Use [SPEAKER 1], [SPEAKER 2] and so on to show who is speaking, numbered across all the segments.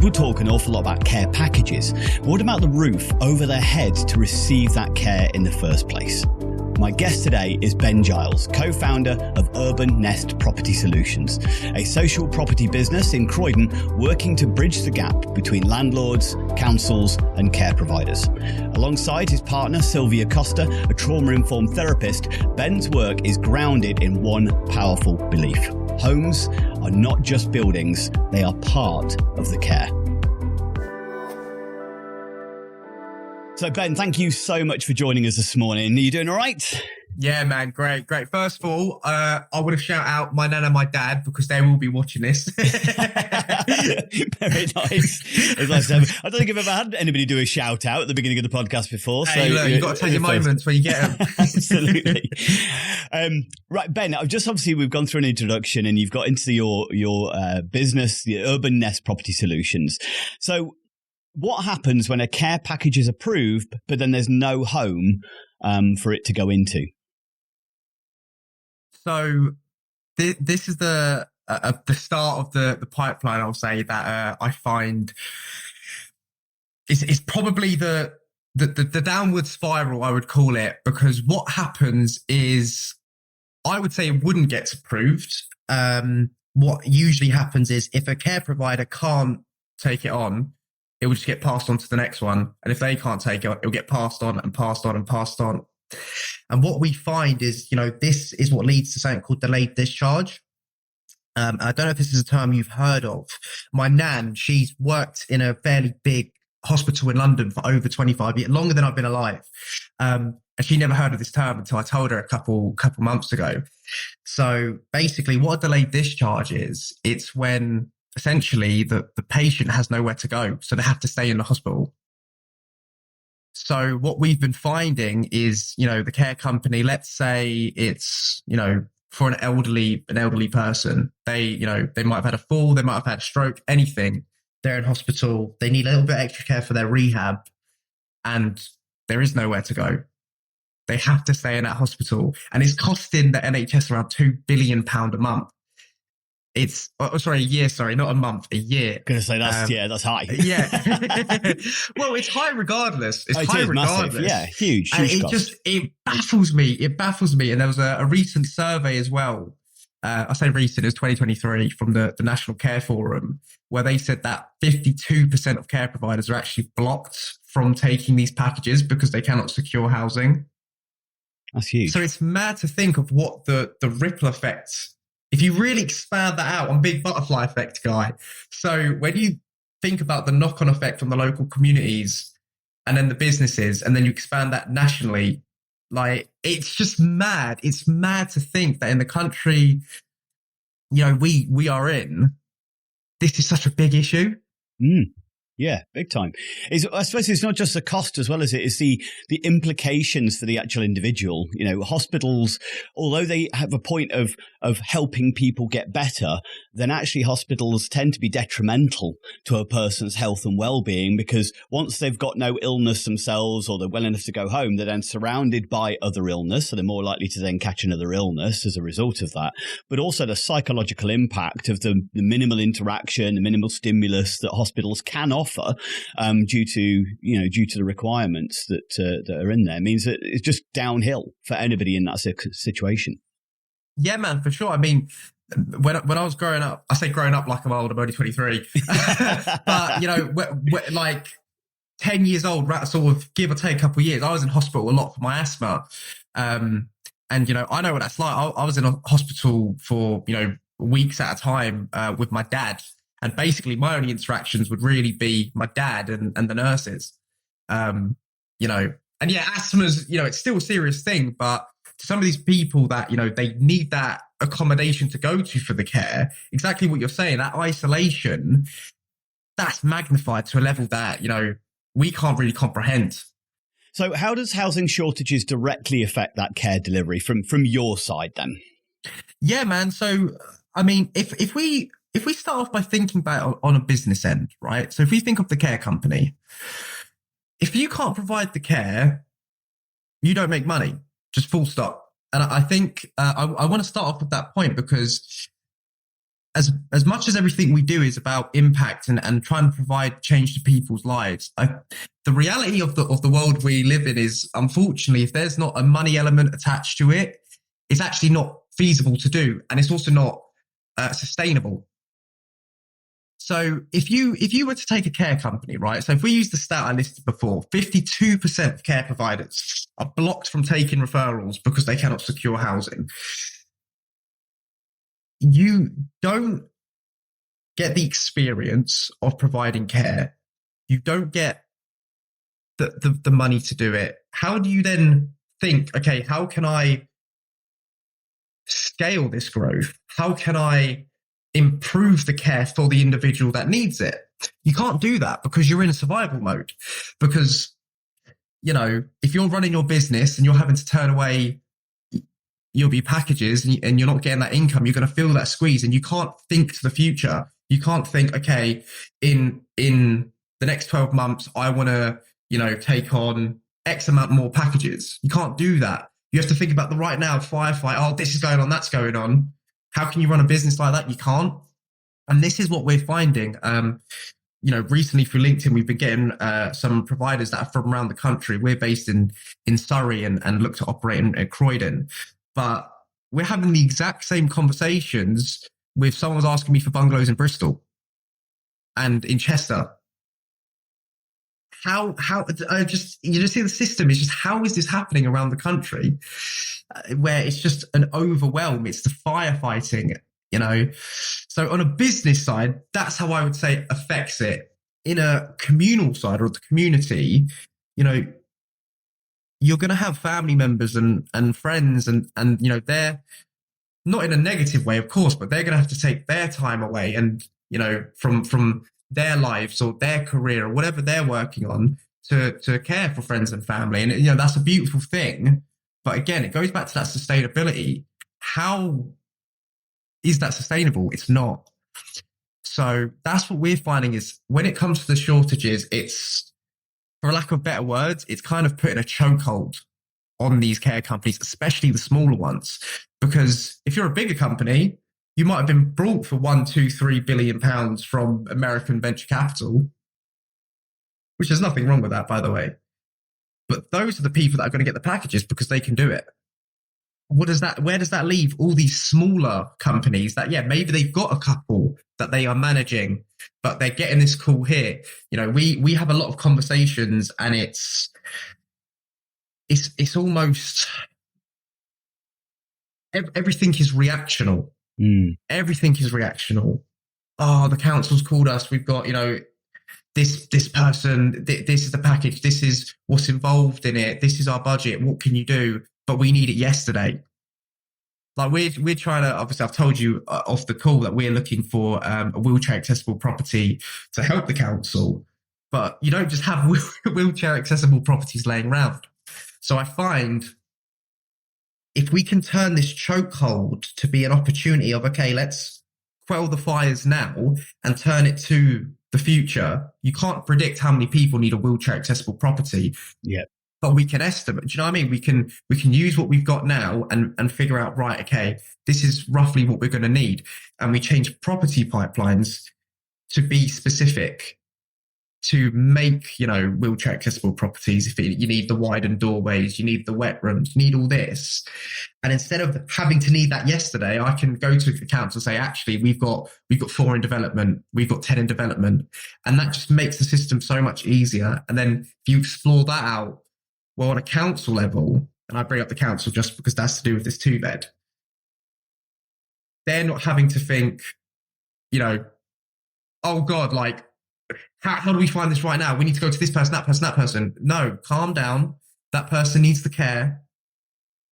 [SPEAKER 1] People talk an awful lot about care packages. But what about the roof over their heads to receive that care in the first place? My guest today is Ben Gyles, co-founder of Urban Nest Property Solutions, a social property business in Croydon working to bridge the gap between landlords, councils and care providers. Alongside his partner Sylvia Costa, a trauma-informed therapist, Ben's work is grounded in one powerful belief. Homes are not just buildings, they are part of the care. So Ben, thank you so much for joining us this morning. Are you doing all right?
[SPEAKER 2] Yeah, man. Great. First of all, I want to shout out my nan and my dad because they will be watching this.
[SPEAKER 1] Very nice. I don't think I've ever had anybody do a shout out at the beginning of the podcast before.
[SPEAKER 2] Hey, so look, you've got to take your moments when you get them.
[SPEAKER 1] Absolutely. Right, Ben, obviously we've gone through an introduction and you've got into your business, the Urban Nest Property Solutions. So what happens when a care package is approved, but then there's no home for it to go into?
[SPEAKER 2] So this is the start of the pipeline. I'll say that I find is probably the downward spiral, I would call it, because what happens is I would say it wouldn't get approved. What usually happens is if a care provider can't take it on, it will just get passed on to the next one. And if they can't take it, it'll get passed on and passed on and passed on. And what we find is, this is what leads to something called delayed discharge. I don't know if this is a term you've heard of. My nan, she's worked in a fairly big hospital in London for over 25 years, longer than I've been alive. And she never heard of this term until I told her a couple months ago. So basically what a delayed discharge is, it's when essentially the patient has nowhere to go. So they have to stay in the hospital. So what we've been finding is, the care company, let's say it's, for an elderly person, they might have had a fall, they might have had a stroke, anything. They're in hospital. They need a little bit extra care for their rehab and there is nowhere to go. They have to stay in that hospital and it's costing the NHS around £2 billion a month. It's a year, not a month, a year.
[SPEAKER 1] Gonna say that's high.
[SPEAKER 2] Yeah. Well, it's high regardless. It's high regardless.
[SPEAKER 1] Massive. Yeah, huge.
[SPEAKER 2] And
[SPEAKER 1] cost.
[SPEAKER 2] it baffles me. It baffles me. And there was a recent survey as well. I say recent, it was 2023 from the National Care Forum, where they said that 52% of care providers are actually blocked from taking these packages because they cannot secure housing.
[SPEAKER 1] That's huge.
[SPEAKER 2] So it's mad to think of what the ripple effects. If you really expand that out on big butterfly effect, guy. So when you think about the knock-on effect on the local communities and then the businesses, and then you expand that nationally, it's just mad. It's mad to think that in the country, we are in, this is such a big issue.
[SPEAKER 1] Yeah, big time. I suppose it's not just the cost as well as it is the implications for the actual individual. Hospitals, although they have a point of helping people get better, then actually hospitals tend to be detrimental to a person's health and well-being, because once they've got no illness themselves or they're well enough to go home, they're then surrounded by other illness. So they're more likely to then catch another illness as a result of that. But also the psychological impact of the minimal interaction, the minimal stimulus that hospitals can offer due to the requirements that are in there means that it's just downhill for anybody in that situation.
[SPEAKER 2] Yeah, man, for sure. I mean, when I was growing up, I say growing up like I'm old, I'm only 23, but like 10 years old, sort of give or take a couple of years, I was in hospital a lot for my asthma. And I know what that's like. I was in a hospital for, weeks at a time with my dad. And basically my only interactions would really be my dad and the nurses, and yeah, asthma's, it's still a serious thing, but to some of these people that, they need that accommodation to go to for the care, exactly what you're saying, that isolation, that's magnified to a level that, we can't really comprehend.
[SPEAKER 1] So how does housing shortages directly affect that care delivery from your side then?
[SPEAKER 2] Yeah, man. So, I mean, if we start off by thinking about it on a business end, right? So if we think of the care company, if you can't provide the care, you don't make money, just full stop. And I think I want to start off with that point because as much as everything we do is about impact and trying to provide change to people's lives, the reality of the world we live in is, unfortunately, if there's not a money element attached to it, it's actually not feasible to do, and it's also not sustainable. So if you were to take a care company, right? So if we use the stat I listed before, 52% of care providers are blocked from taking referrals because they cannot secure housing. You don't get the experience of providing care. You don't get the money to do it. How do you then think, okay, how can I scale this growth? How can I improve the care for the individual that needs it? You can't do that because you're in a survival mode. Because, you know, if you're running your business and you're having to turn away your packages and you're not getting that income, you're going to feel that squeeze, and you can't think to the future. You can't think, okay, in the next 12 months, I want to, you know, take on X amount more packages. You can't do that. You have to think about the right now, firefight. Oh, this is going on, that's going on. How can you run a business like that? You can't. And this is what we're finding. You know, recently through LinkedIn, we've been getting some providers that are from around the country. We're based in Surrey and look to operate in Croydon. But we're having the exact same conversations with someone asking me for bungalows in Bristol and in Chester. How you just see the system is just, how is this happening around the country where it's just an overwhelm? It's the firefighting, you know. So on a business side, that's how I would say it affects it. In a communal side or the community, you know, you're going to have family members and friends and, you know, they're not in a negative way, of course, but they're going to have to take their time away and, you know, from their lives or their career or whatever they're working on to care for friends and family. And, you know, that's a beautiful thing. But again, it goes back to that sustainability. How is that sustainable? It's not. So that's what we're finding is when it comes to the shortages, it's, for lack of better words, it's kind of putting a chokehold on these care companies, especially the smaller ones. Because if you're a bigger company, you might have been brought for £1, £2, £3 billion from American venture capital, which there's nothing wrong with that, by the way. But those are the people that are going to get the packages because they can do it. Where does that leave all these smaller companies that, yeah, maybe they've got a couple that they are managing, but they're getting this call here. You know, we have a lot of conversations and it's almost everything is reactional. Everything is reactional. Oh, the council's called us. We've got, you know, this person, this is the package. This is what's involved in it. This is our budget. What can you do? But we need it yesterday. Like we're trying to, obviously I've told you off the call that we're looking for a wheelchair accessible property to help the council, but you don't just have wheelchair accessible properties laying around. So I find if we can turn this chokehold to be an opportunity of, okay, let's quell the fires now and turn it to the future. You can't predict how many people need a wheelchair accessible property. Yeah. But we can estimate, do you know what I mean? We can use what we've got now and figure out, right, okay, this is roughly what we're going to need. And we change property pipelines to be specific, to make, you know, wheelchair accessible properties. If you need the widened doorways, you need the wet rooms, you need all this. And instead of having to need that yesterday, I can go to the council and say, actually, we've got 4 in development, we've got 10 in development. And that just makes the system so much easier. And then if you explore that out, well, on a council level, and I bring up the council just because that's to do with this 2-bed, they're not having to think, you know, oh God, like, how do we find this right now? We need to go to this person, that person, that person. No, calm down. That person needs the care.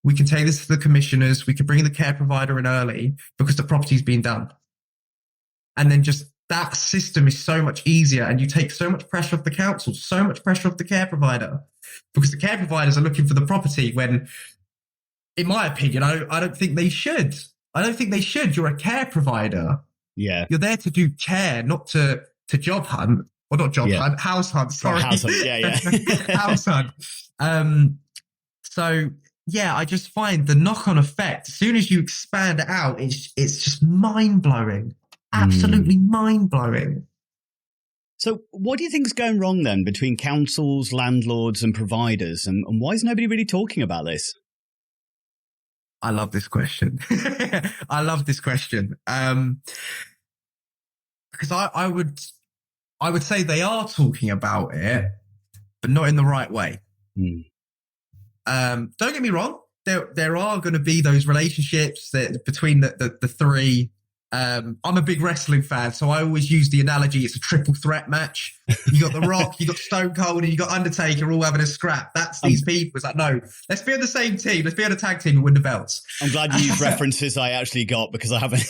[SPEAKER 2] We can take this to the commissioners. We can bring the care provider in early because the property's been done. And then just that system is so much easier, and you take so much pressure off the council, so much pressure off the care provider, because the care providers are looking for the property when, in my opinion, I don't think they should. I don't think they should. You're a care provider. Yeah. You're there to do care, not to job hunt. Or not job hunt, house hunt, sorry. House hunt, yeah. House hunt. So, yeah, I just find the knock-on effect, as soon as you expand it out, it's just mind-blowing. Absolutely mind-blowing.
[SPEAKER 1] So what do you think's going wrong then between councils, landlords and providers? And why is nobody really talking about this?
[SPEAKER 2] I love this question. I love this question. Because I would say they are talking about it, but not in the right way. Don't get me wrong. There are going to be those relationships between the three. I'm a big wrestling fan, so I always use the analogy it's a triple threat match. You got The Rock, you got Stone Cold, and you got Undertaker all having a scrap. That's these people. It's like, no, let's be on the same team. Let's be on a tag team and win the belts.
[SPEAKER 1] I'm glad you used references I actually got, because I haven't.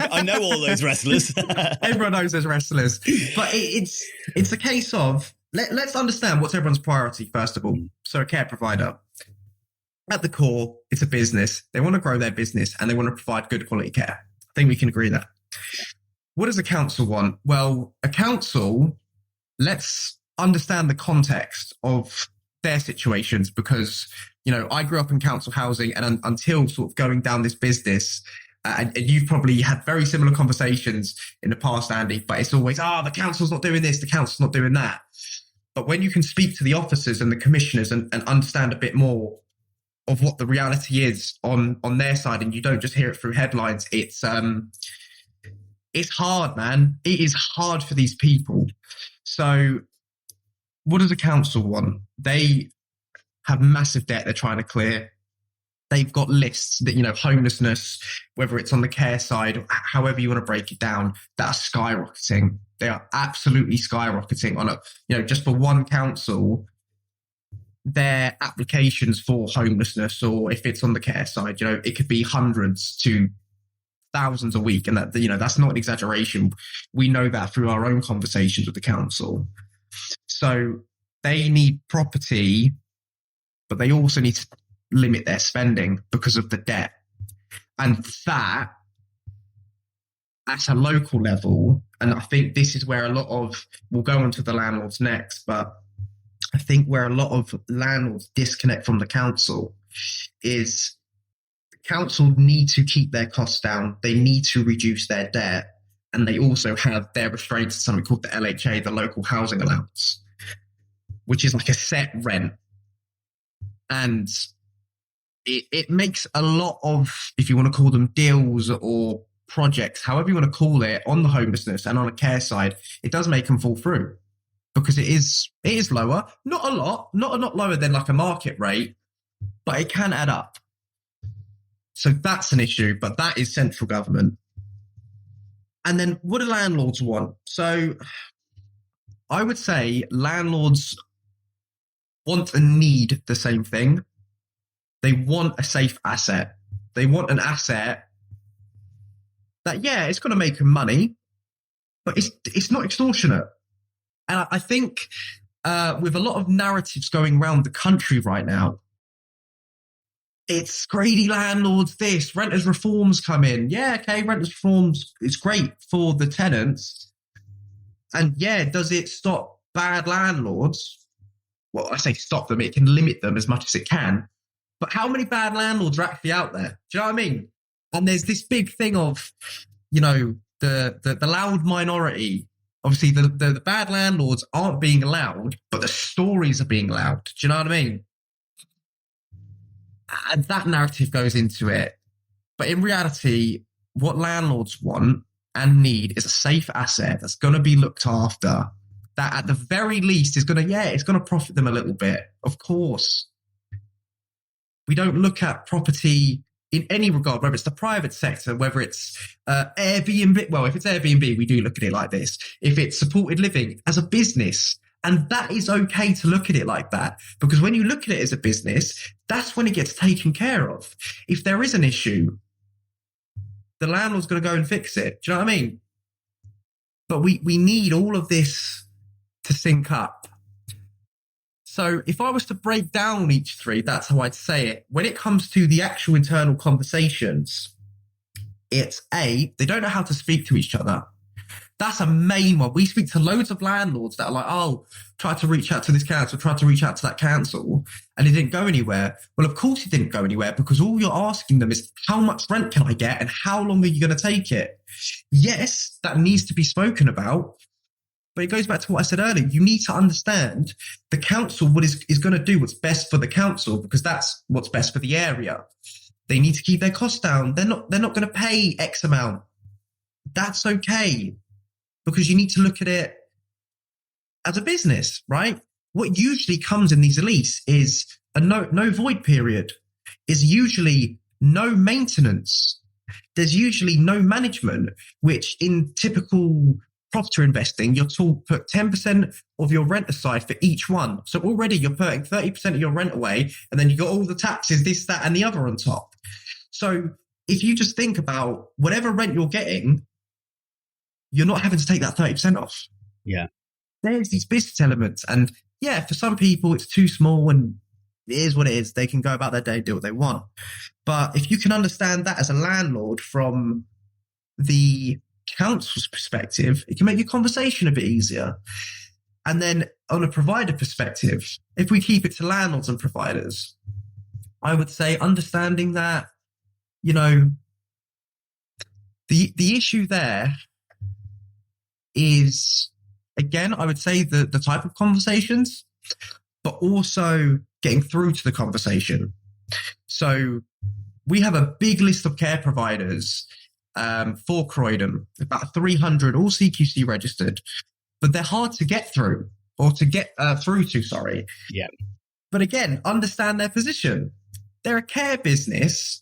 [SPEAKER 1] I know all those wrestlers.
[SPEAKER 2] Everyone knows those wrestlers. But it's a case of, let's understand what's everyone's priority, first of all. So a care provider. At the core, it's a business. They want to grow their business and they want to provide good quality care. I think we can agree that. What does a council want? Well, a council, let's understand the context of their situations, because, I grew up in council housing, and until sort of going down this business, and you've probably had very similar conversations in the past, Andy, but it's always, the council's not doing this, the council's not doing that. But when you can speak to the officers and the commissioners and understand a bit more of what the reality is on their side, and you don't just hear it through headlines, it's hard, man. It is hard for these people. So what does a council want? They have massive debt they're trying to clear. They've got lists that, homelessness, whether it's on the care side, or however you want to break it down, that are skyrocketing. They are absolutely skyrocketing on just for one council. Their applications for homelessness, or if it's on the care side, it could be hundreds to thousands a week. And that, that's not an exaggeration. We know that through our own conversations with the council. So they need property, but they also need to limit their spending because of the debt. And that, at a local level, and I think this is where a lot of, we'll go on to the landlords next, but I think where a lot of landlords disconnect from the council is the council need to keep their costs down. They need to reduce their debt. And they also have their restraints, something called the LHA, the local housing allowance, which is like a set rent. And it makes a lot of, if you want to call them deals or projects, however you want to call it, on the homelessness and on a care side, it does make them fall through. Because it is lower, not a lot lower than like a market rate, but it can add up. So that's an issue, but that is central government. And then what do landlords want? So I would say landlords want and need the same thing. They want a safe asset. They want an asset that, it's going to make them money, but it's not extortionate. And I think with a lot of narratives going around the country right now, it's greedy landlords, this, renters reforms come in. Yeah, okay, renters reforms is great for the tenants. And does it stop bad landlords? Well, I say stop them, it can limit them as much as it can. But how many bad landlords are actually out there? Do you know what I mean? And there's this big thing of, the loud minority. Obviously, the bad landlords aren't being allowed, but the stories are being allowed. Do you know what I mean? And that narrative goes into it. But in reality, what landlords want and need is a safe asset that's going to be looked after, that at the very least is going to, it's going to profit them a little bit. Of course. We don't look at property in any regard, whether it's the private sector, whether it's Airbnb. Well, if it's Airbnb, we do look at it like this. If it's supported living as a business, and that is okay to look at it like that, because when you look at it as a business, that's when it gets taken care of. If there is an issue, the landlord's going to go and fix it. Do you know what I mean? But we need all of this to sync up. So if I was to break down each three, that's how I'd say it. When it comes to the actual internal conversations, it's A, they don't know how to speak to each other. That's a main one. We speak to loads of landlords that are like, oh, tried to reach out to this council, tried to reach out to that council, and it didn't go anywhere. Well, of course it didn't go anywhere, because all you're asking them is, how much rent can I get and how long are you going to take it? Yes, that needs to be spoken about. But it goes back to what I said earlier. You need to understand the council is going to do what's best for the council, because that's what's best for the area. They need to keep their costs down. They're not going to pay X amount. That's okay, because you need to look at it as a business, right? What usually comes in these lease is a no void period, is usually no maintenance. There's usually no management, which in typical property investing, you're told put 10% of your rent aside for each one. So already you're putting 30% of your rent away, and then you got all the taxes, this, that, and the other on top. So if you just think about whatever rent you're getting, you're not having to take that 30% off.
[SPEAKER 1] Yeah.
[SPEAKER 2] There's these business elements. And yeah, for some people it's too small and it is what it is. They can go about their day and do what they want. But if you can understand that as a landlord from the council's perspective, it can make your conversation a bit easier. And then on a provider perspective, if we keep it to landlords and providers, I would say understanding that, you know, the issue there is, again, I would say the type of conversations, but also getting through to the conversation. So we have a big list of care providers for Croydon, about 300, all CQC registered, but they're hard to get through or to get through to, sorry.
[SPEAKER 1] Yeah.
[SPEAKER 2] But again, understand their position. They're a care business.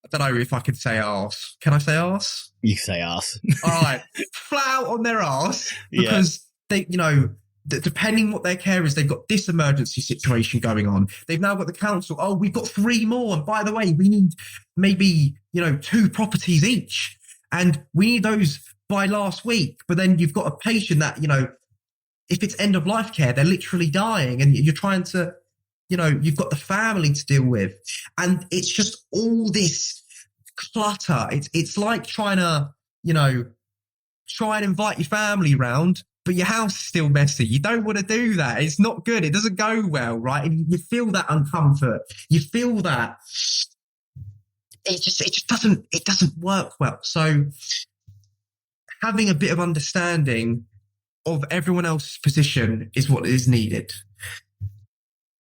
[SPEAKER 2] I don't know if I could say arse. Can I say arse?
[SPEAKER 1] You can say arse.
[SPEAKER 2] All right. Flat out on their arse, because they, you know, depending what their care is, they've got this emergency situation going on. They've now got the council. Oh, we've got 3 more. And by the way, we need maybe, 2 properties each. And we need those by last week. But then you've got a patient that, if it's end of life care, they're literally dying, and you're trying to, you've got the family to deal with. And it's just all this clutter. It's like trying to, try and invite your family round, but your house is still messy. You don't want to do that. It's not good. It doesn't go well, right? And you feel that uncomfort. You feel that it just doesn't work well. So having a bit of understanding of everyone else's position is what is needed.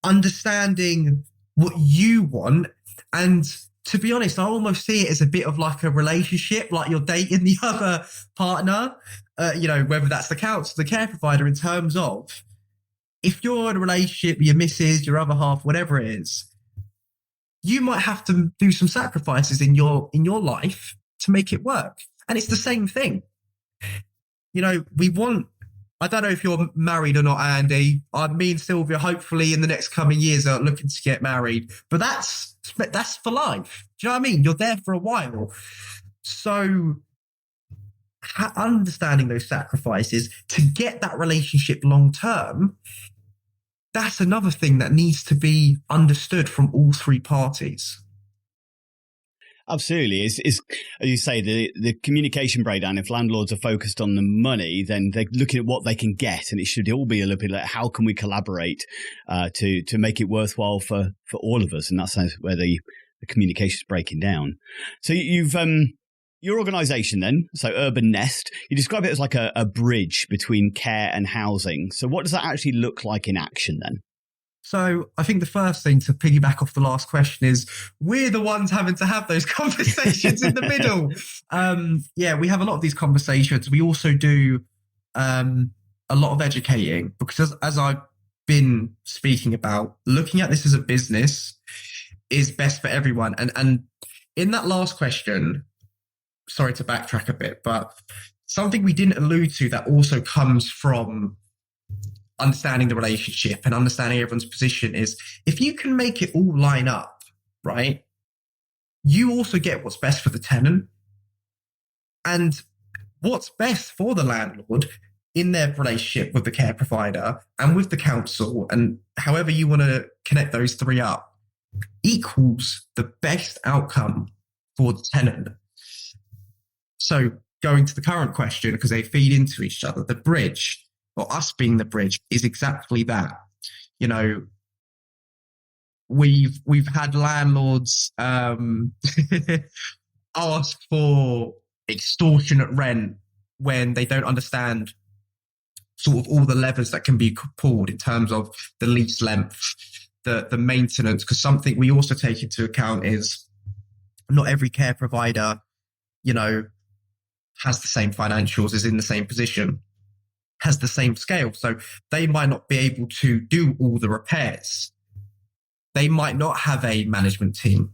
[SPEAKER 2] Understanding what you want, and to be honest, I almost see it as a bit of like a relationship, like you're dating the other partner, whether that's the council, the care provider, in terms of if you're in a relationship with your missus, your other half, whatever it is, you might have to do some sacrifices in your life to make it work. And it's the same thing. I don't know if you're married or not, Andy. Me and Sylvia, hopefully in the next coming years, are looking to get married. But that's for life. Do you know what I mean? You're there for a while. So understanding those sacrifices to get that relationship long term, that's another thing that needs to be understood from all 3 parties.
[SPEAKER 1] Absolutely. It's, as you say, the communication breakdown. If landlords are focused on the money, then they're looking at what they can get, and it should all be a little bit like, how can we collaborate to make it worthwhile for all of us? And that's where the communication is breaking down. So you've your organisation then, so Urban Nest, you describe it as like a bridge between care and housing. So what does that actually look like in action then?
[SPEAKER 2] So I think the first thing to piggyback off the last question is we're the ones having to have those conversations in the middle. We have a lot of these conversations. We also do a lot of educating, because as I've been speaking about, looking at this as a business is best for everyone. And in that last question, sorry to backtrack a bit, but something we didn't allude to that also comes from understanding the relationship and understanding everyone's position is, if you can make it all line up, right, you also get what's best for the tenant and what's best for the landlord in their relationship with the care provider and with the council, and however you want to connect those 3 up, equals the best outcome for the tenant. So going to the current question, because they feed into each other, the bridge, or us being the bridge, is exactly that. You know, we've had landlords ask for extortionate rent when they don't understand sort of all the levers that can be pulled in terms of the lease length, the maintenance, because something we also take into account is not every care provider, you know, has the same financials, is in the same position, has the same scale. So they might not be able to do all the repairs. They might not have a management team.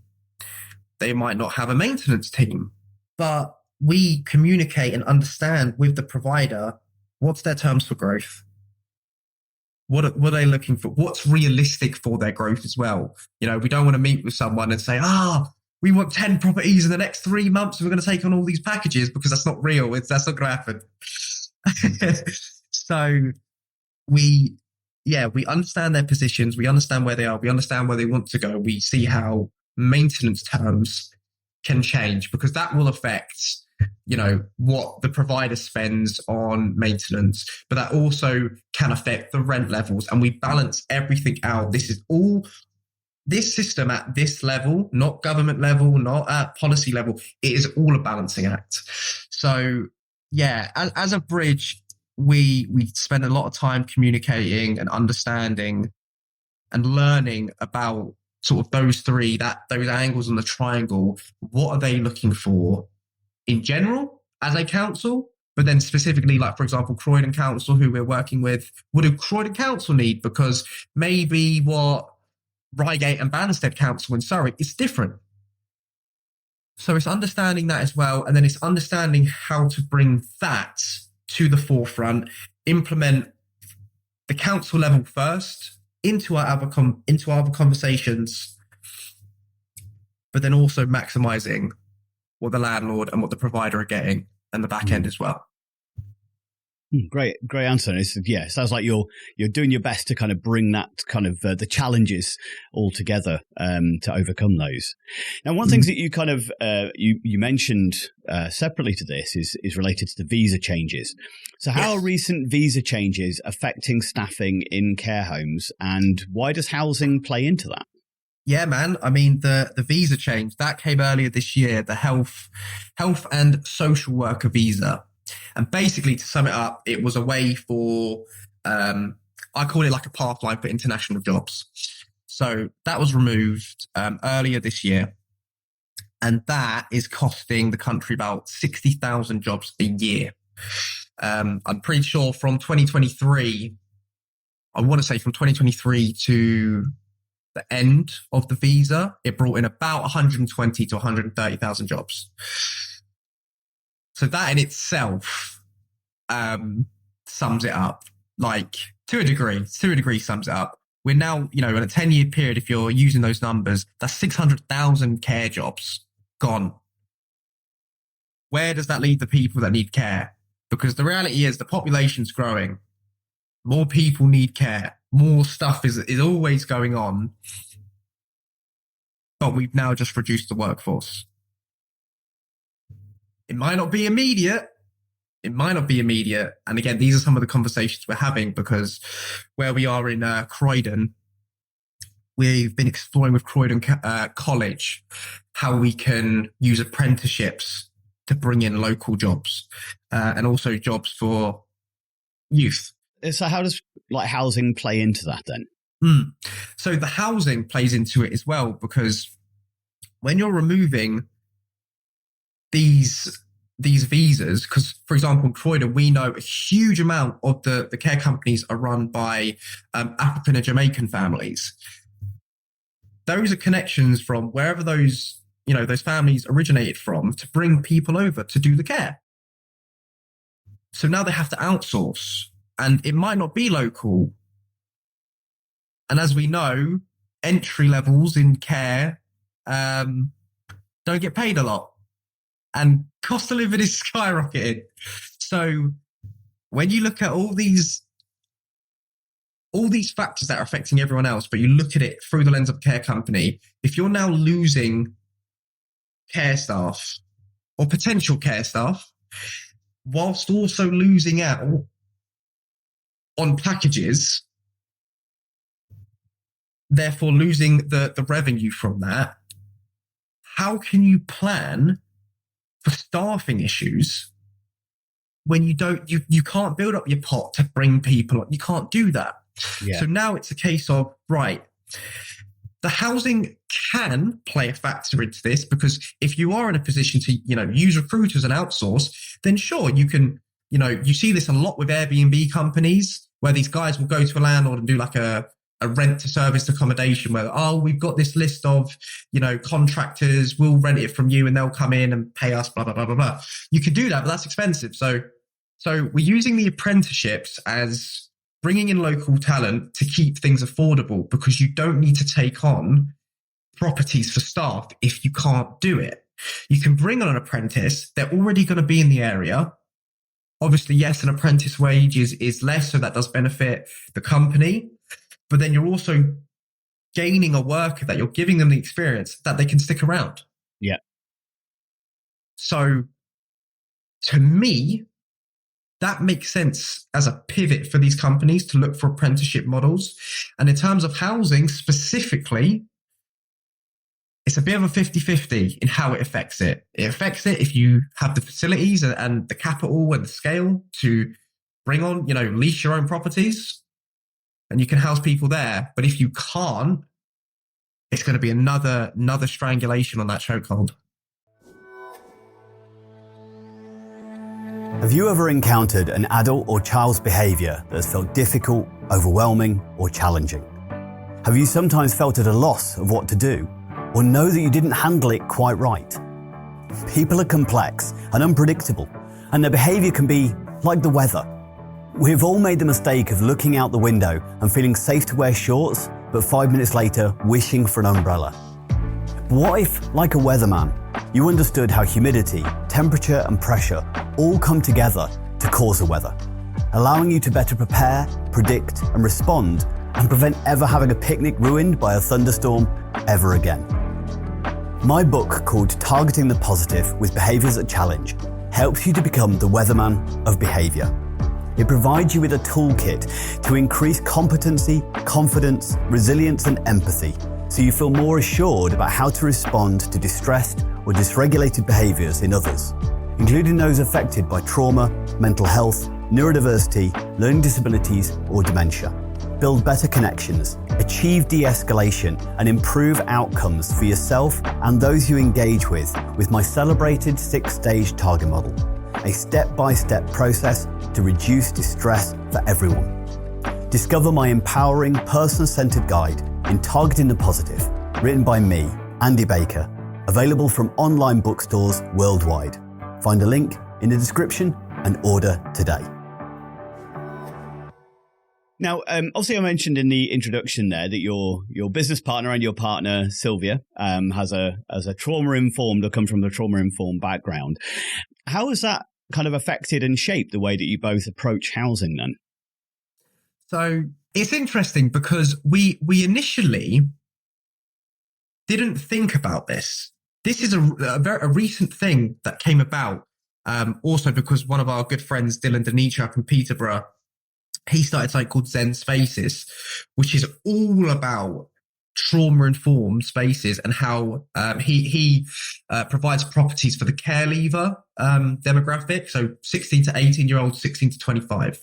[SPEAKER 2] They might not have a maintenance team. But we communicate and understand with the provider what's their terms for growth. What are they looking for? What's realistic for their growth as well? You know, we don't want to meet with someone and say, we want 10 properties in the next 3 months. And we're going to take on all these packages, because that's not real. That's not going to happen. So we understand their positions. We understand where they are. We understand where they want to go. We see how maintenance terms can change, because that will affect, you know, what the provider spends on maintenance, but that also can affect the rent levels, and we balance everything out. This system at this level, not government level, not at policy level, it is all a balancing act. So yeah, as a bridge, we spend a lot of time communicating and understanding and learning about sort of those angles on the triangle. What are they looking for in general as a council, but then specifically, like, for example, Croydon Council, who we're working with, what do Croydon Council need? Because maybe what Reigate and Banstead Council in Surrey is different. So it's understanding that as well. And then it's understanding how to bring that to the forefront, implement the council level first into our other conversations, but then also maximizing what the landlord and what the provider are getting and the back end as well.
[SPEAKER 1] Great answer. It sounds like you're doing your best to kind of bring that kind of the challenges all together to overcome those. Now, one thing that you kind of you mentioned separately to this is related to the visa changes. So, how are recent visa changes affecting staffing in care homes, and why does housing play into that?
[SPEAKER 2] Yeah, man. I mean, the visa change that came earlier this year, the health and social worker visa. And basically, to sum it up, it was a way for, I call it like a pathline for international jobs. So that was removed earlier this year. And that is costing the country about 60,000 jobs a year. I'm pretty sure from 2023, I want to say from 2023 to the end of the visa, it brought in about 120 to 130,000 jobs. So that in itself sums it up, like to a degree sums it up. We're now, in a 10-year period, if you're using those numbers, that's 600,000 care jobs gone. Where does that leave the people that need care? Because the reality is the population's growing. More people need care. More stuff is always going on. But we've now just reduced the workforce. It might not be immediate. And again, these are some of the conversations we're having, because where we are in Croydon, we've been exploring with Croydon College how we can use apprenticeships to bring in local jobs and also jobs for youth.
[SPEAKER 1] So how does housing play into that then?
[SPEAKER 2] So the housing plays into it as well, because when you're removing these visas, because for example in Croydon we know a huge amount of the care companies are run by African and Jamaican families. Those are connections from wherever those families originated from to bring people over to do the care. So now they have to outsource, and it might not be local. And as we know, entry levels in care don't get paid a lot. And cost of living is skyrocketing. So when you look at all these factors that are affecting everyone else, but you look at it through the lens of a care company, if you're now losing care staff or potential care staff, whilst also losing out on packages, therefore losing the revenue from that, how can you plan for staffing issues when you can't build up your pot to bring people up? You can't do that.
[SPEAKER 1] Yeah.
[SPEAKER 2] So now it's a case of, right, the housing can play a factor into this, because if you are in a position to, use recruiters and outsource, then sure, you can, you see this a lot with Airbnb companies where these guys will go to a landlord and do like a rent to service accommodation where, we've got this list of, contractors, we'll rent it from you and they'll come in and pay us, blah, blah, blah, blah, blah. You can do that, but that's expensive. So we're using the apprenticeships as bringing in local talent to keep things affordable, because you don't need to take on properties for staff if you can't do it. You can bring on an apprentice. They're already going to be in the area. Obviously, yes, an apprentice wage is less, so that does benefit the company. But then you're also gaining a worker that you're giving them the experience that they can stick around.
[SPEAKER 1] Yeah.
[SPEAKER 2] So to me, that makes sense as a pivot for these companies to look for apprenticeship models. And in terms of housing specifically, it's a bit of a 50-50 in how it affects it. It affects it if you have the facilities and the capital and the scale to bring on, lease your own properties, and you can house people there. But if you can't, it's going to be another strangulation on that chokehold.
[SPEAKER 1] Have you ever encountered an adult or child's behaviour that has felt difficult, overwhelming, or challenging? Have you sometimes felt at a loss of what to do, or know that you didn't handle it quite right? People are complex and unpredictable, and their behaviour can be like the weather. We've all made the mistake of looking out the window and feeling safe to wear shorts, but 5 minutes later wishing for an umbrella. What if, like a weatherman, you understood how humidity, temperature and pressure all come together to cause the weather, allowing you to better prepare, predict and respond, and prevent ever having a picnic ruined by a thunderstorm ever again? My book, called Targeting the Positive with Behaviours that Challenge, helps you to become the weatherman of behaviour. It provides you with a toolkit to increase competency, confidence, resilience and empathy, so you feel more assured about how to respond to distressed or dysregulated behaviours in others, including those affected by trauma, mental health, neurodiversity, learning disabilities or dementia. Build better connections, achieve de-escalation and improve outcomes for yourself and those you engage with my celebrated 6-stage target model, a step-by-step process to reduce distress for everyone. Discover my empowering, person-centered guide in Targeting the Positive, written by me, Andy Baker, available from online bookstores worldwide. Find a link in the description and order today. Now, obviously I mentioned in the introduction there that your business partner and your partner, Sylvia, has a trauma-informed or come from a trauma-informed background. How has that kind of affected and shaped the way that you both approach housing then?
[SPEAKER 2] So it's interesting because we initially didn't think about this. This is a recent thing that came about, also because one of our good friends, Dylan Denicha up in Peterborough, he started something called Zen Spaces, which is all about trauma-informed spaces and how he provides properties for the care leaver demographic, so 16 to 18-year-olds, 16 to 25.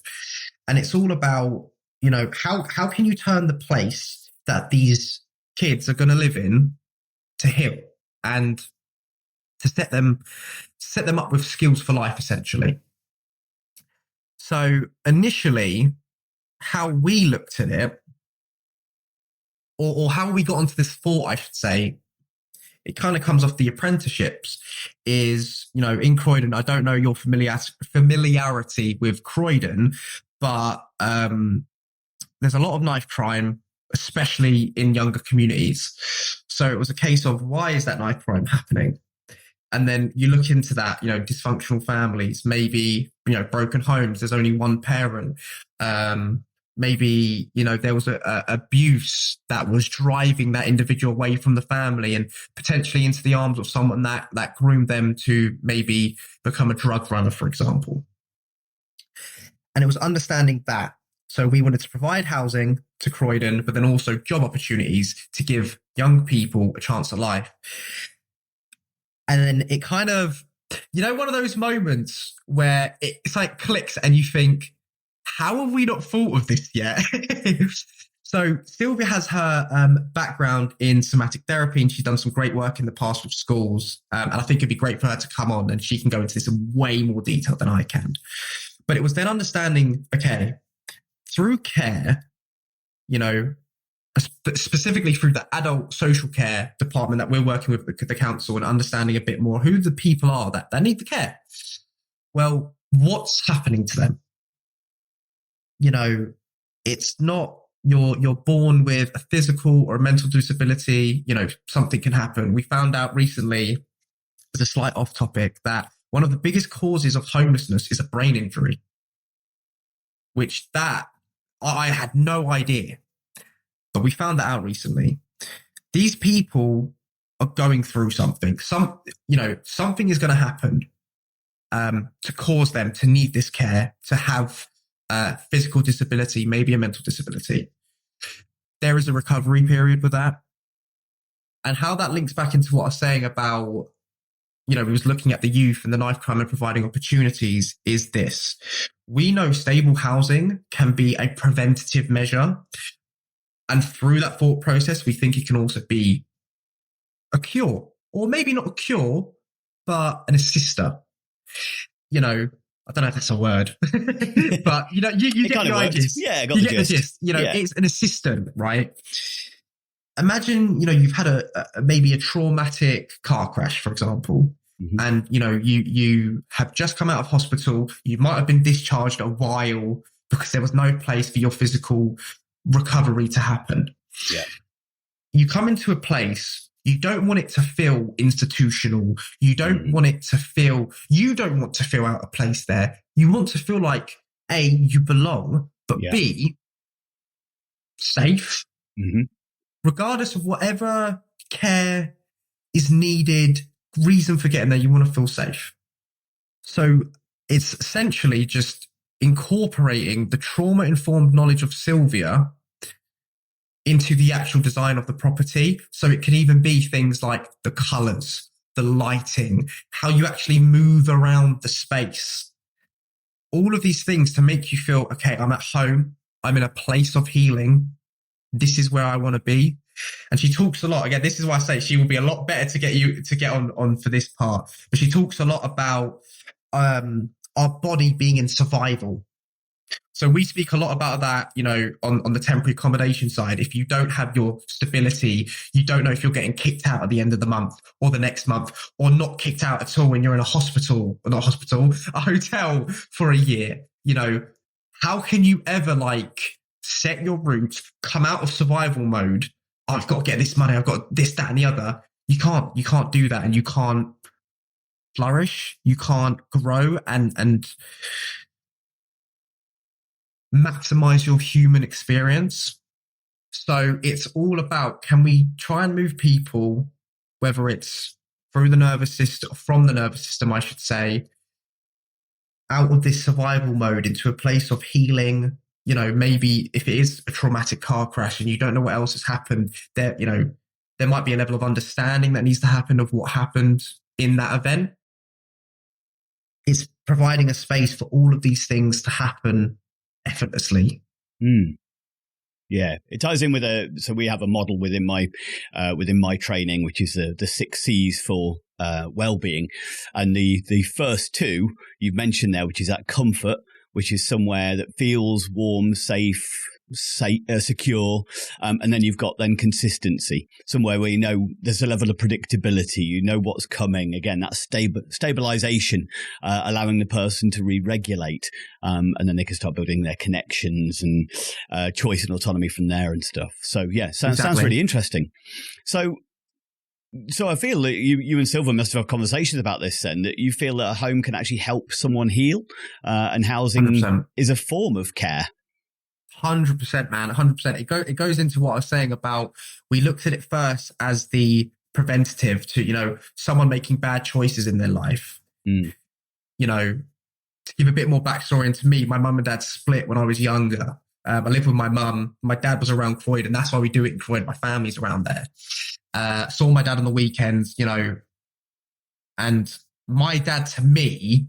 [SPEAKER 2] And it's all about, how can you turn the place that these kids are going to live in to heal and to set them up with skills for life, essentially. So initially, how we looked at it, or how we got onto this thought, I should say, it kind of comes off the apprenticeships, is, in Croydon, I don't know your familiarity with Croydon, but there's a lot of knife crime, especially in younger communities. So it was a case of, why is that knife crime happening? And then you look into that, dysfunctional families, maybe, broken homes, there's only one parent, maybe, there was a abuse that was driving that individual away from the family and potentially into the arms of someone that groomed them to maybe become a drug runner, for example. And it was understanding that. So we wanted to provide housing to Croydon, but then also job opportunities to give young people a chance at life. And then it kind of, one of those moments where it's like clicks and you think, how have we not thought of this yet? So Sylvia has her background in somatic therapy, and she's done some great work in the past with schools. And I think it'd be great for her to come on and she can go into this in way more detail than I can. But it was then understanding, okay, through care, specifically through the adult social care department that we're working with the council, and understanding a bit more who the people are that need the care. Well, what's happening to them? It's not you're born with a physical or a mental disability. Something can happen. We found out recently, as a slight off topic, that one of the biggest causes of homelessness is a brain injury, which that I had no idea. But we found that out recently. These people are going through something. Something is going to happen to cause them to need this care, to have physical disability, maybe a mental disability. There is a recovery period with that. And how that links back into what I was saying about, we was looking at the youth and the knife crime and providing opportunities is this. We know stable housing can be a preventative measure. And through that thought process, we think it can also be a cure, or maybe not a cure, but an assister. I don't know if that's a word, but you get the idea.
[SPEAKER 1] Yeah, I got the gist.
[SPEAKER 2] It's an assistant, right? Imagine, you've had maybe a traumatic car crash, for example, and you have just come out of hospital. You might have been discharged a while because there was no place for your physical recovery to happen.
[SPEAKER 1] Yeah.
[SPEAKER 2] You come into a place, you don't want it to feel institutional. You don't want to feel out of place there. You want to feel like, A, you belong, but B, safe. Regardless of whatever care is needed, reason for getting there, you want to feel safe. So it's essentially just incorporating the trauma-informed knowledge of Sylvia into the actual design of the property. So it can even be things like the colours, the lighting, how you actually move around the space. All of these things to make you feel, okay, I'm at home. I'm in a place of healing. This is where I want to be. And she talks a lot. Again, this is why I say she will be a lot better to get on for this part. But she talks a lot about our body being in survival. So we speak a lot about that, on the temporary accommodation side. If you don't have your stability, you don't know if you're getting kicked out at the end of the month or the next month, or not kicked out at all when you're in a hotel for a year. How can you ever set your roots, come out of survival mode? I've got to get this money. I've got this, that, and the other. You can't do that, and you can't flourish. You can't grow and maximize your human experience. So it's all about, can we try and move people, whether it's through the nervous system, from the nervous system, I should say, out of this survival mode into a place of healing. Maybe if it is a traumatic car crash and you don't know what else has happened, there might be a level of understanding that needs to happen of what happened in that event. It's providing a space for all of these things to happen effortlessly.
[SPEAKER 1] Yeah, it ties in with so we have a model within my training, which is the 6 C's for well-being, and the first two you've mentioned there, which is that comfort, which is somewhere that feels warm, safe, secure, and then you've got consistency, somewhere where there's a level of predictability, what's coming. Again, that stabilization, allowing the person to re-regulate, and then they can start building their connections and choice and autonomy from there and stuff. So yeah, sounds really interesting. So I feel that you and Sylvia must have had conversations about this then, that you feel that a home can actually help someone heal, and housing
[SPEAKER 2] 100%.
[SPEAKER 1] is a form of care.
[SPEAKER 2] 100%, man, 100%. It goes into what I was saying about, we looked at it first as the preventative to, someone making bad choices in their life.
[SPEAKER 1] Mm.
[SPEAKER 2] To give a bit more backstory into me, my mum and dad split when I was younger. I lived with my mum. My dad was around Croydon. That's why we do it in Croydon. My family's around there. Saw my dad on the weekends, and my dad to me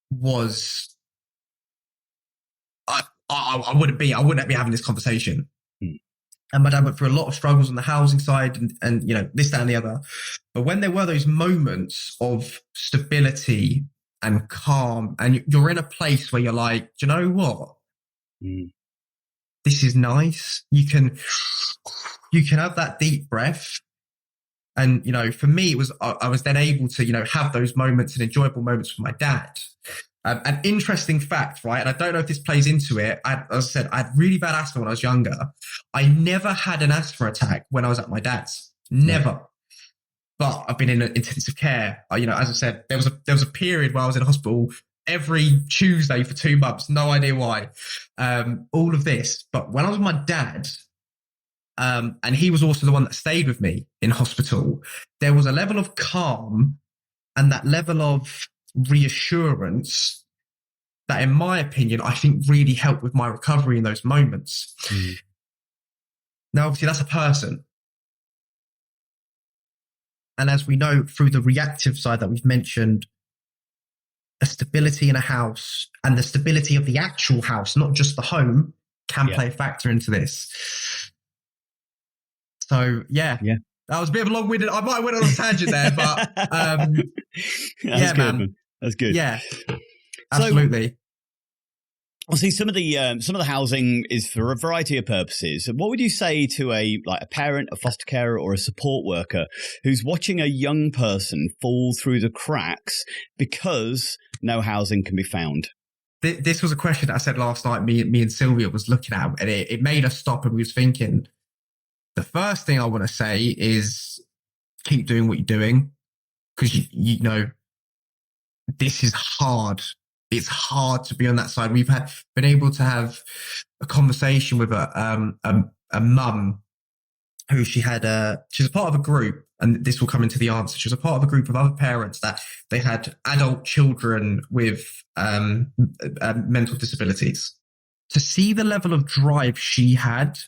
[SPEAKER 2] was, I wouldn't be having this conversation.
[SPEAKER 1] Mm.
[SPEAKER 2] And my dad went through a lot of struggles on the housing side and this, that, and the other. But when there were those moments of stability and calm, and you're in a place where you're like, do you know what?
[SPEAKER 1] Mm.
[SPEAKER 2] This is nice. You can have that deep breath. And, for me, it was, I was then able to, have those moments and enjoyable moments with my dad. An interesting fact, right? And I don't know if this plays into it. As I said, I had really bad asthma when I was younger. I never had an asthma attack when I was at my dad's. Never. But I've been in intensive care. As I said, there was a period where I was in hospital every Tuesday for 2 months. No idea why. All of this. But when I was with my dad, and he was also the one that stayed with me in hospital, there was a level of calm and that level of reassurance that, in my opinion, I think really helped with my recovery in those moments. Mm. Now, obviously, that's a person. And as we know through the reactive side that we've mentioned, a stability in a house and the stability of the actual house, not just the home, can play a factor into this. So, yeah. That was a bit of a long-winded. I might have went on a tangent there, but
[SPEAKER 1] That's good, man. That's good.
[SPEAKER 2] Yeah, absolutely.
[SPEAKER 1] So, I'll see some of the housing is for a variety of purposes. What would you say to a parent, a foster carer, or a support worker who's watching a young person fall through the cracks because no housing can be found?
[SPEAKER 2] This was a question that I said last night. Me and Sylvia was looking at, and it made us stop, and we was thinking. The first thing I want to say is keep doing what you're doing, because you know this is hard. It's hard to be on that side. We've been able to have a conversation with a mum who she's a part of a group, and this will come into the answer. She was a part of a group of other parents that they had adult children with mental disabilities. To see the level of drive she had,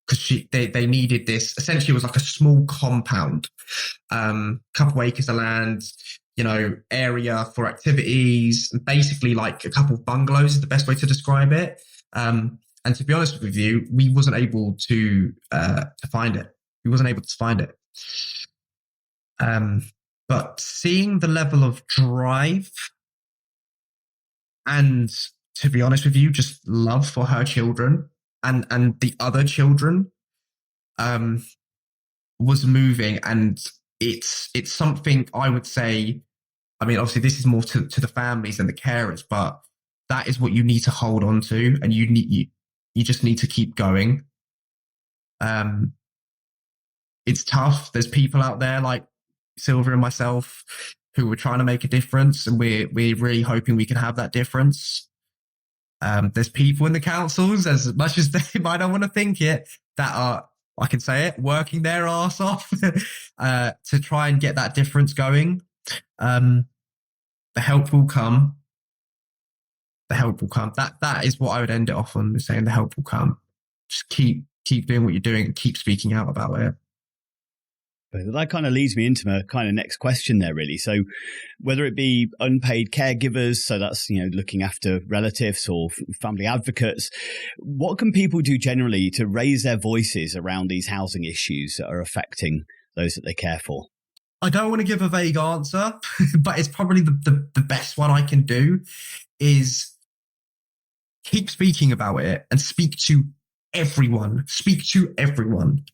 [SPEAKER 2] because they needed this. Essentially, it was like a small compound, couple acres of land, area for activities, and basically like a couple of bungalows is the best way to describe it. And to be honest with you, we wasn't able to find it. We wasn't able to find it. But seeing the level of drive and, to be honest with you, just love for her children and the other children was moving. And it's something I would say, I mean, obviously this is more to the families and the carers, but that is what you need to hold on to, and you just need to keep going. It's tough. There's people out there like Sylvia and myself who were trying to make a difference, and we're really hoping we can have that difference. There's people in the councils, as much as they might not want to think it, that are, I can say it, working their arse off to try and get that difference going. The help will come. The help will come. That is what I would end it off on, saying the help will come. Just keep doing what you're doing and keep speaking out about it.
[SPEAKER 1] That kind of leads me into my kind of next question there, really. So whether it be unpaid caregivers, so that's, looking after relatives or family advocates, what can people do generally to raise their voices around these housing issues that are affecting those that they care for?
[SPEAKER 2] I don't want to give a vague answer, but it's probably the best one I can do is keep speaking about it and speak to everyone. Speak to everyone.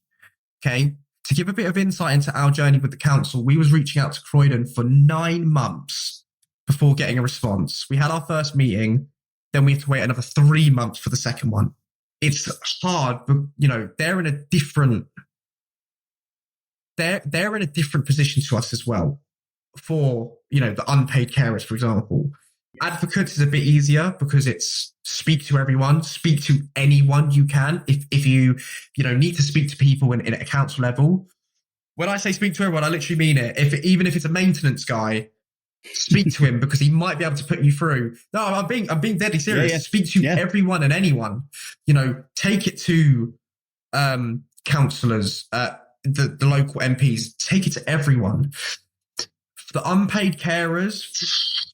[SPEAKER 2] Okay? To give a bit of insight into our journey with the council, we was reaching out to Croydon for 9 months before getting a response. We had our first meeting, then we had to wait another 3 months for the second one. It's hard, but they're in a different position to us as well. For the unpaid carers, for example, Advocates is a bit easier because it's speak to everyone, speak to anyone you can. If you need to speak to people in at a council level. When I say speak to everyone, I literally mean it. Even if it's a maintenance guy, speak to him because he might be able to put you through. No, I'm being deadly serious.
[SPEAKER 1] Yeah.
[SPEAKER 2] Speak to everyone and anyone. Take it to councillors, the local MPs. Take it to everyone. For the unpaid carers,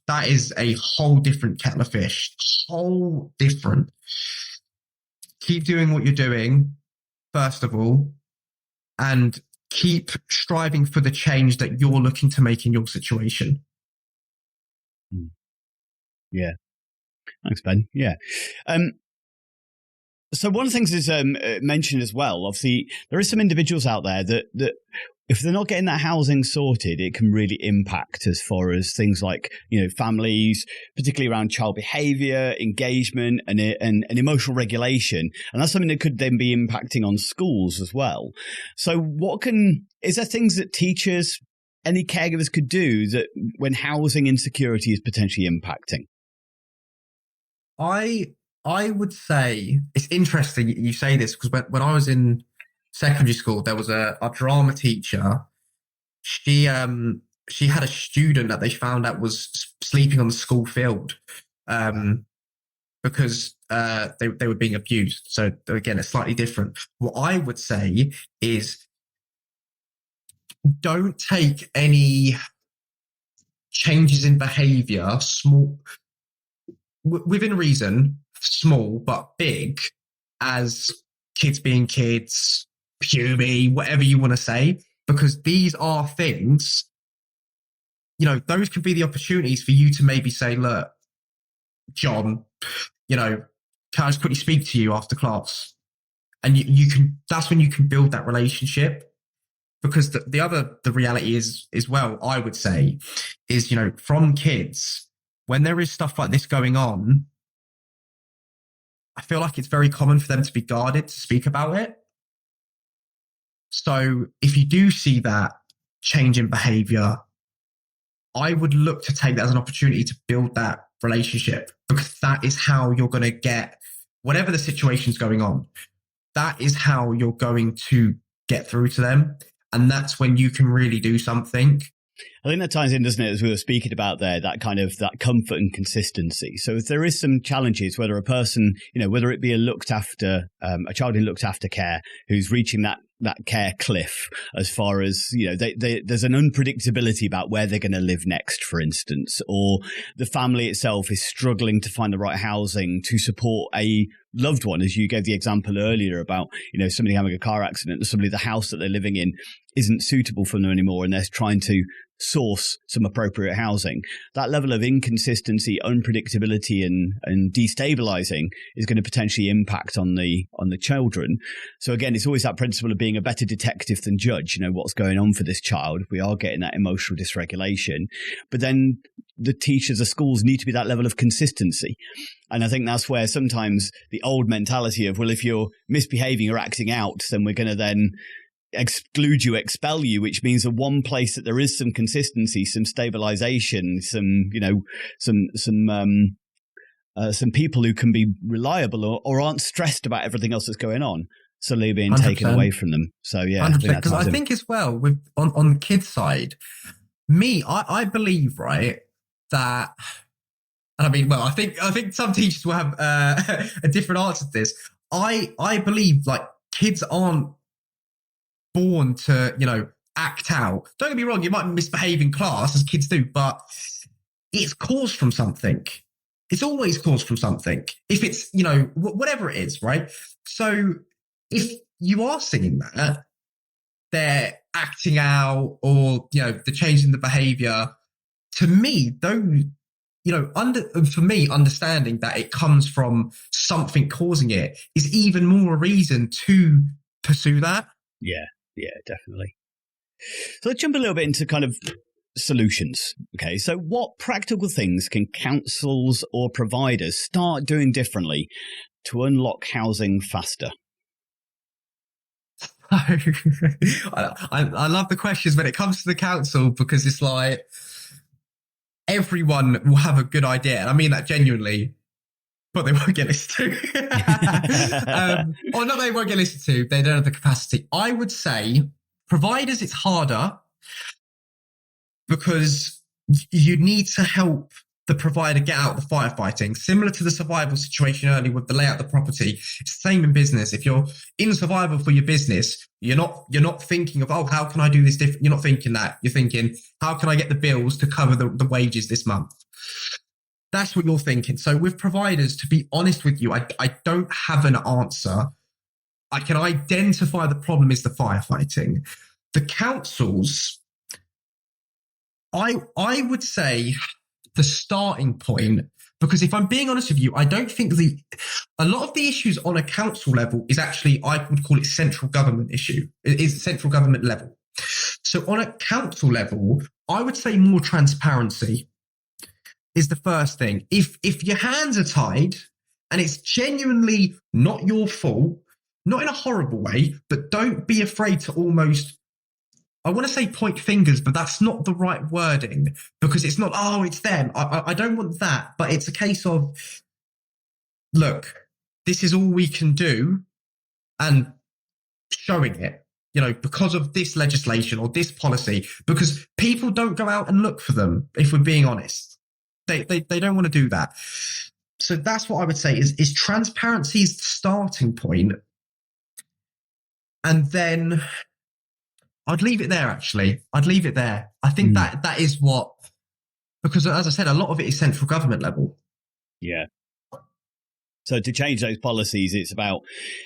[SPEAKER 2] that is a whole different kettle of fish. Whole different. Keep doing what you're doing, first of all, and keep striving for the change that you're looking to make in your situation.
[SPEAKER 1] Yeah. Thanks, Ben. Yeah. So one of the things is mentioned as well, obviously, there are some individuals out there that if they're not getting that housing sorted, it can really impact as far as things like, families, particularly around child behaviour, engagement and emotional regulation. And that's something that could then be impacting on schools as well. So is there things that teachers, any caregivers could do that when housing insecurity is potentially impacting?
[SPEAKER 2] I would say it's interesting you say this because when I was in secondary school, there was a drama teacher. She had a student that they found out was sleeping on the school field because they were being abused. So again, it's slightly different. What I would say is don't take any changes in behaviour, small, within reason, small but big, as kids being kids, puberty, whatever you want to say, because these are things, those could be the opportunities for you to maybe say, look, John, can I just quickly speak to you after class? And you can, that's when you can build that relationship. Because the reality is, as well, I would say, is, from kids, when there is stuff like this going on, I feel like it's very common for them to be guarded to speak about it. So if you do see that change in behavior, I would look to take that as an opportunity to build that relationship, because that is how you're going to get whatever the situation's going on. That is how you're going to get through to them. And that's when you can really do something.
[SPEAKER 1] I think that ties in, doesn't it, as we were speaking about there, that kind of that comfort and consistency. So if there is some challenges, whether a person, whether it be a child in looked after care who's reaching that care cliff, as far as, there's an unpredictability about where they're going to live next, for instance, or the family itself is struggling to find the right housing to support a loved one, as you gave the example earlier about, somebody having a car accident, or somebody, the house that they're living in isn't suitable for them anymore, and they're trying to source some appropriate housing. That level of inconsistency, unpredictability and destabilizing is going to potentially impact on the children. So again, it's always that principle of being a better detective than judge, what's going on for this child. We are getting that emotional dysregulation, but then the teachers, the schools need to be that level of consistency. And I think that's where sometimes the old mentality of, well, if you're misbehaving or acting out, then we're going to then exclude you, expel you, which means the one place that there is some consistency, some stabilization, some people who can be reliable or aren't stressed about everything else that's going on, suddenly being 100%. Taken away from them. So yeah,
[SPEAKER 2] 100%. Because I think as well with on the kids side, I believe, right, that, and I think some teachers will have a different answer to this. I believe like kids aren't born to, act out. Don't get me wrong, you might misbehave in class as kids do, but it's caused from something. It's always caused from something. If it's, whatever it is, right? So if you are seeing that, they're acting out or, the change in the behavior, to me, those, for me, understanding that it comes from something causing it is even more reason to pursue that.
[SPEAKER 1] Yeah, definitely. So let's jump a little bit into kind of solutions. Okay, so what practical things can councils or providers start doing differently to unlock housing faster?
[SPEAKER 2] I love the questions when it comes to the council, because it's like everyone will have a good idea. And I mean that genuinely, but they won't get listened to. Or not, they won't get listened to. They don't have the capacity. I would say providers, it's harder because you need to help the provider get out of the firefighting. Similar to the survival situation earlier with the layout of the property, it's the same in business. If you're in survival for your business, you're not thinking of, oh, how can I do this different? You're not thinking that. You're thinking, how can I get the bills to cover the wages this month? That's what you're thinking. So with providers, to be honest with you, I don't have an answer. I can identify the problem is the firefighting. The councils, I would say the starting point, because if I'm being honest with you, I don't think a lot of the issues on a council level is actually, I would call it central government issue. It is central government level. So on a council level, I would say more transparency is the first thing. If your hands are tied and it's genuinely not your fault, not in a horrible way, but don't be afraid to almost, I want to say point fingers, but that's not the right wording because it's not, oh, it's them. I don't want that, but it's a case of, look, this is all we can do and showing it, because of this legislation or this policy, because people don't go out and look for them, if we're being honest. They don't want to do that. So that's what I would say is transparency is the starting point. And then I'd leave it there, actually. I'd leave it there. I think that is what, because as I said, a lot of it is central government level.
[SPEAKER 1] Yeah. So to change those policies, it's about,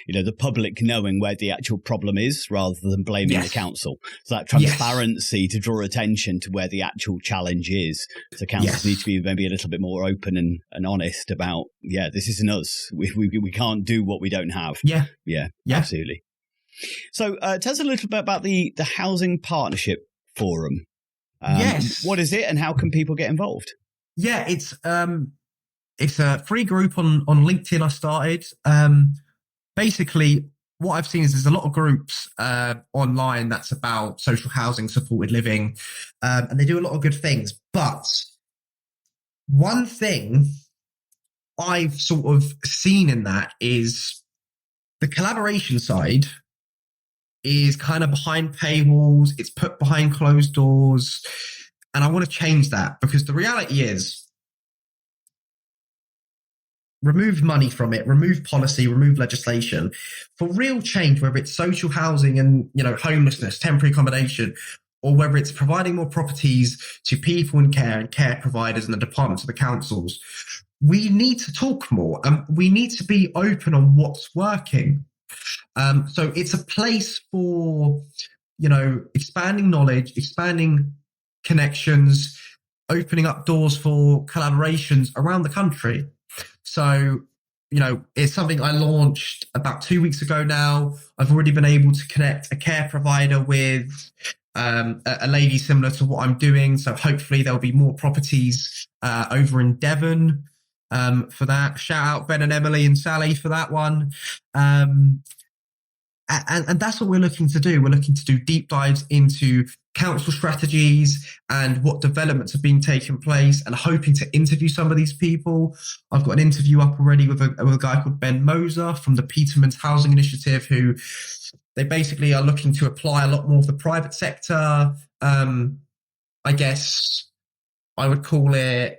[SPEAKER 1] the public knowing where the actual problem is rather than blaming the council. So that transparency to draw attention to where the actual challenge is. So councils need to be maybe a little bit more open and honest about, this isn't us. We can't do what we don't have. Yeah, absolutely. So tell us a little bit about the Housing Partnership Forum. What is it and how can people get involved?
[SPEAKER 2] Yeah, it's a free group on LinkedIn I started. Basically, what I've seen is there's a lot of groups online that's about social housing, supported living, and they do a lot of good things. But one thing I've sort of seen in that is the collaboration side is kind of behind paywalls. It's put behind closed doors. And I want to change that because the reality is remove money from it, remove policy, remove legislation for real change, whether it's social housing and, homelessness, temporary accommodation, or whether it's providing more properties to people in care and care providers and the departments of the councils. We need to talk more and we need to be open on what's working. So it's a place for, expanding knowledge, expanding connections, opening up doors for collaborations around the country. So, it's something I launched about 2 weeks ago now. I've already been able to connect a care provider with a lady similar to what I'm doing. So hopefully there'll be more properties over in Devon for that. Shout out Ben and Emily and Sally for that one. And that's what we're looking to do. We're looking to do deep dives into council strategies and what developments have been taking place and hoping to interview some of these people. I've got an interview up already with a guy called Ben Moser from the Peterman's Housing Initiative, who they basically are looking to apply a lot more of the private sector. I guess I would call it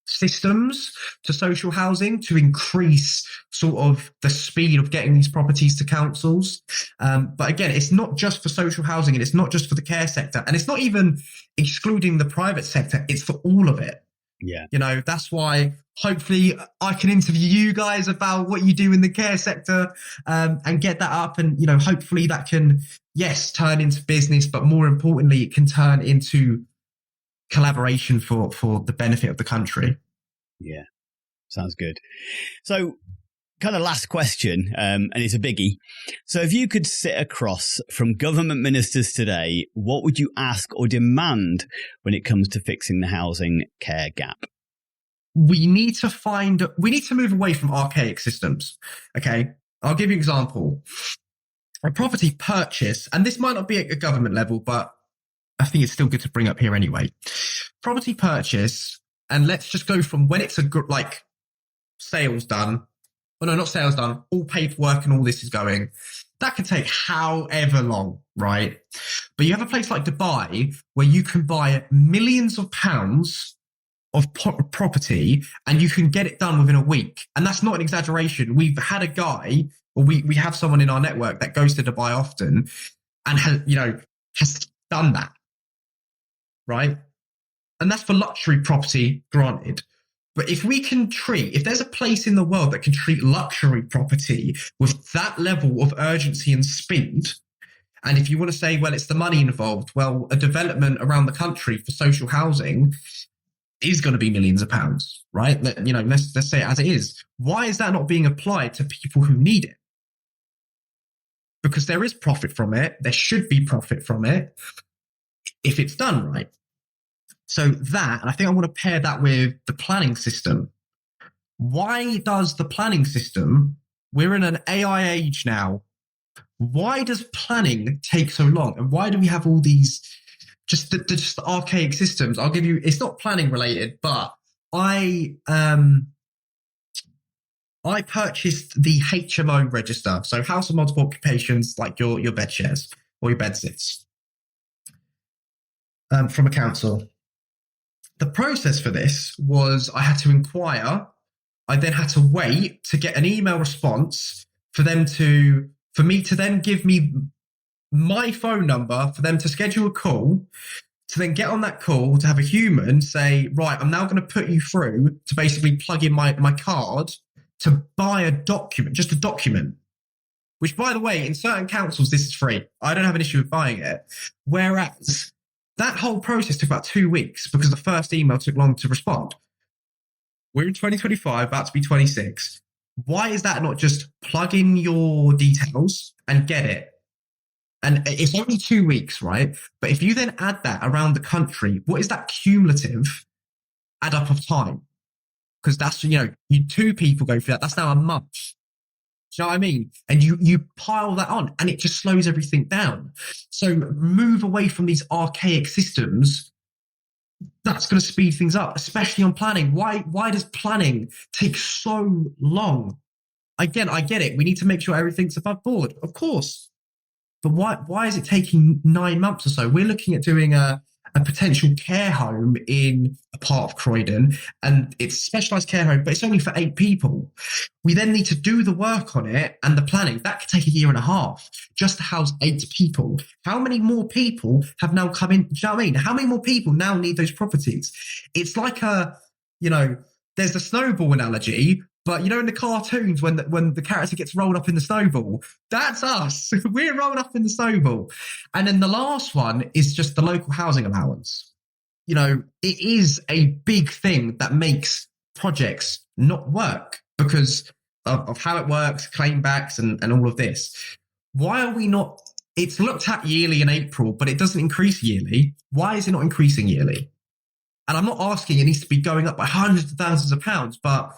[SPEAKER 2] systems to social housing to increase sort of the speed of getting these properties to councils. But again, it's not just for social housing and it's not just for the care sector and it's not even excluding the private sector. It's for all of it.
[SPEAKER 1] Yeah.
[SPEAKER 2] That's why hopefully I can interview you guys about what you do in the care sector and get that up. And, hopefully that can, turn into business, but more importantly, it can turn into collaboration for the benefit of the country.
[SPEAKER 1] Yeah, sounds good. So kind of last question, and it's a biggie. So if you could sit across from government ministers today, what would you ask or demand when it comes to fixing the housing care gap?
[SPEAKER 2] We need to move away from archaic systems. Okay. I'll give you an example. A property purchase, and this might not be at a government level, but I think it's still good to bring up here anyway. Property purchase And let's just go from when it's like sales done. Oh no, not sales done. All paperwork and all this is going. That can take however long, right? But you have a place like Dubai where you can buy millions of pounds of property and you can get it done within a week. And that's not an exaggeration. We've had a guy, or we have someone in our network that goes to Dubai often and has done that, right? And that's for luxury property, granted. But if there's a place in the world that can treat luxury property with that level of urgency and speed, and if you want to say, well, it's the money involved, well, a development around the country for social housing is going to be millions of pounds, right? Let's say it as it is. Why is that not being applied to people who need it? Because there is profit from it. There should be profit from it if it's done right. So that, and I think I want to pair that with the planning system. Why does the planning system, we're in an AI age now, why does planning take so long? And why do we have all these just the archaic systems? I'll give you, it's not planning related, but I purchased the HMO register. So house of multiple occupations, like your bed shares or your bed sits, from a council. The process for this was I had to inquire. I then had to wait to get an email response for me to then give me my phone number, for them to schedule a call, to then get on that call, to have a human say, right, I'm now going to put you through to basically plug in my card to buy a document, just a document, which, by the way, in certain councils, this is free. I don't have an issue with buying it. Whereas that whole process took about 2 weeks because the first email took long to respond. We're in 2025, about to be 26. Why is that not just plug in your details and get it? And it's only 2 weeks, right? But if you then add that around the country, what is that cumulative add up of time? Because that's, you two people go through that. That's now a month. Do you know what I mean? And you pile that on and it just slows everything down. So move away from these archaic systems. That's going to speed things up, especially on planning. Why does planning take so long? Again, I get it. We need to make sure everything's above board, of course. But why is it taking 9 months or so? We're looking at doing a potential care home in a part of Croydon, and it's a specialised care home, but it's only for 8 people. We then need to do the work on it and the planning. That could take 1.5 years just to house 8 people. How many more people have now come in? Do you know what I mean? How many more people now need those properties? It's like there's the snowball analogy, but in the cartoons when the character gets rolled up in the snowball, that's us. We're rolled up in the snowball. And then the last one is just the local housing allowance. It is a big thing that makes projects not work because of how it works, claim backs and all of this. Why are we not? It's looked at yearly in April, but it doesn't increase yearly. Why is it not increasing yearly? And I'm not asking it needs to be going up by hundreds of thousands of pounds, but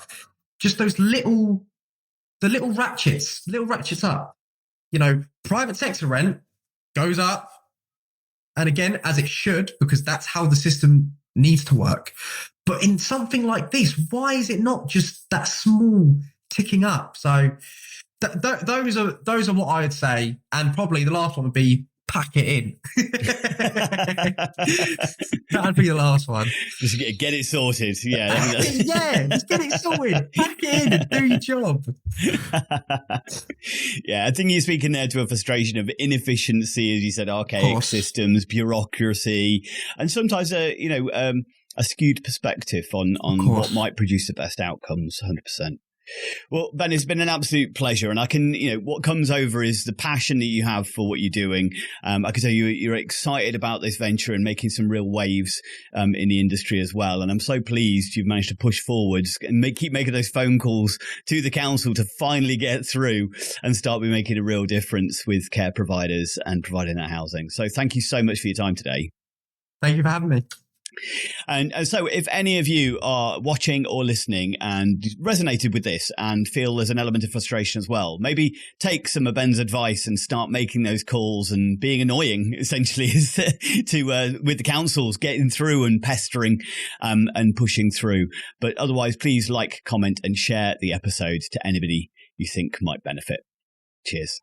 [SPEAKER 2] just those little ratchets up. Private sector rent goes up. And again, as it should, because that's how the system needs to work. But in something like this, why is it not just that small ticking up? So those are what I would say. And probably the last one would be pack it in. That'd be the last one.
[SPEAKER 1] Just get it sorted. Yeah.
[SPEAKER 2] Yeah, just get it sorted. Pack it in and do your job.
[SPEAKER 1] Yeah, I think you're speaking there to a frustration of inefficiency, as you said, archaic systems, bureaucracy, and sometimes a skewed perspective on what might produce the best outcomes. 100%. Well, Ben, it's been an absolute pleasure. And I can, what comes over is the passion that you have for what you're doing. I can tell you're excited about this venture and making some real waves in the industry as well. And I'm so pleased you've managed to push forwards and keep making those phone calls to the council to finally get through and start making a real difference with care providers and providing that housing. So thank you so much for your time today.
[SPEAKER 2] Thank you for having me.
[SPEAKER 1] And so if any of you are watching or listening and resonated with this and feel there's an element of frustration as well, maybe take some of Ben's advice and start making those calls and being annoying, essentially, to with the councils, getting through and pestering and pushing through. But otherwise, please like, comment and share the episode to anybody you think might benefit. Cheers.